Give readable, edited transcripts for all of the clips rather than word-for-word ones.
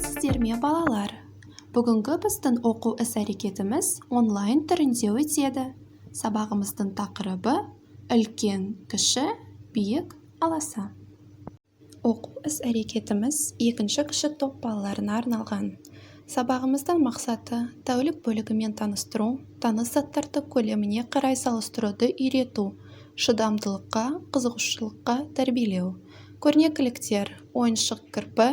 Сіздерме балалар, бүгінгі біздің оқу іс-әрекетіміз онлайн түрінде өтеді. Сабағымыздың тақырыбы үлкен, кіші, биік, аласа. Оқу іс-әрекетіміз екінші кіші топ балаларына арналған. Сабағымыздың мақсаты тәулік бөлігімен таныстыру, таныс заттарды көлеміне қарай салыстыруды үйрету, шыдамдылыққа, қызығушылыққа тәрбиелеу. Көрнекіліктер: ойыншық кірпі,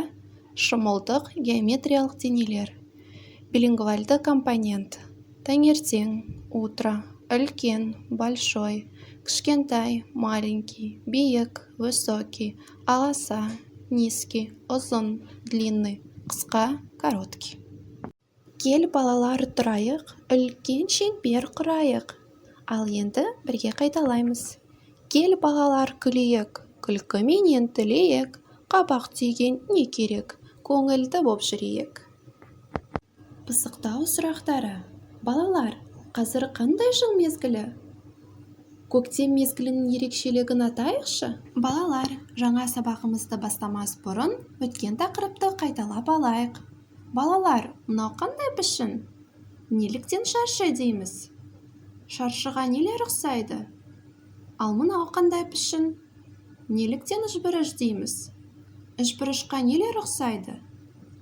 шымылдық, геометриялық денелер. Билингвальды компонент: таңертең, утро, үлкен, большой, кішкентай, маленький, биік, высокий, аласа, низкий, ұзын, длинный, қысқа, короткий. Кел балалар тұрайық, үлкен шеңбер құрайық. Ал енді бірге қайталаймыз. Кел балалар күлейік, күлкі менен тілейік, қабақ түйген не керек, көңілді боп жүрейік. Пысықтау сұрақтары. Балалар, қазір қандай жыл мезгілі? Көктем мезгілінің ерекшелігін атайықшы. Балалар, жаңа сабағымызды бастамас бұрын өткен тақырыпты қайталап алайық. Балалар, мынау қандай пішін? Неліктен шаршы дейміз? Шаршыға нелер ұқсайды? Ал мынау қандай пішін? Неліктен үшбұрыш дейміз? Үшбұрышқа нелер ұқсайды?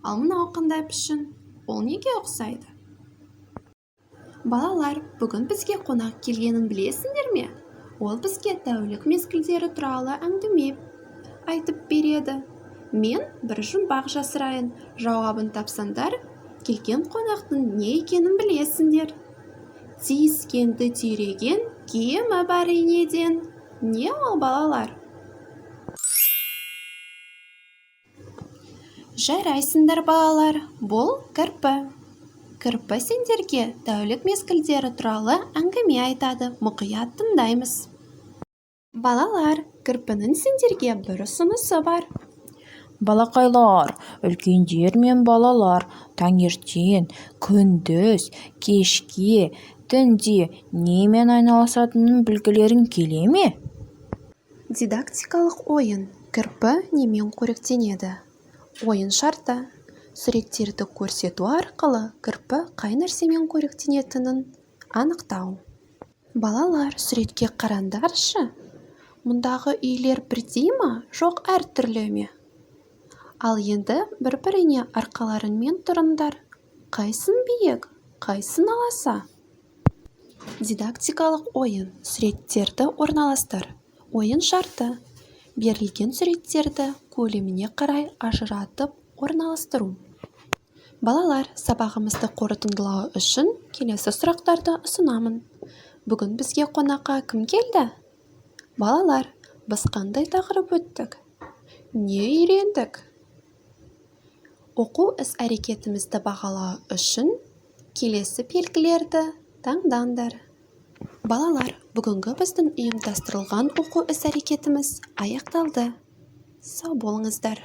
Ал мынау қандай пішін? Ол неге ұқсайды? Балалар, бүгін бізге қонақ келгенін білесіңдер ме? Ол бізге тәулік мезгілдері туралы әңгіме айтып береді. Мен бір жұмбақ жасырайын, жауабын тапсаңдар, келген қонақтың не екенін білесіңдер. Тиіскенді түйреген киімі бар енеден. Не ол, балалар? Жарайсыңдар, балалар, бұл кірпі. Кірпі сендерге тәулік мезгілдері туралы әңгіме айтады. Мұқият тыңдаймыз. Балалар, кірпінің сендерге бір ұсынысы бар. Балақайлар, үлкендер мен балалар, таңертең, күндіз, кешке, түнде немен айналысатынын білгілерің келе ме? Дидактикалық ойын. Кірпі немен қоректенеді? Ойын шарты. Суреттерді көрсету арқылы кірпі қай нәрсемен қоректенетінін анықтау. Балалар, суретке қараңдаршы. Мұндағы үйлер бірдей ма, жоқ әртүрлі ме? Ал енді бір-біріне арқаларыңмен тұрыңдар. Қайсын биік, қайсын аласа? Дидактикалық ойын. Суреттерді орналастыр. Ойын шарты. Берілген суреттерді көлеміне қарай ажыратып орналастыру. Балалар, сабағымызды қорытындылау үшін келесі сұрақтарды ұсынамын. Бүгін бізге қонаққа кім келді? Балалар, біз қандай тақырып өттік? Не үйрендік? Оқу іс-әрекетімізді бағалау үшін келесі белгілерді таңдаңдар. Балалар, бүгінгі біздің ұйымдастырылған оқу іс-әрекетіміз аяқталды. Сау болыңыздар.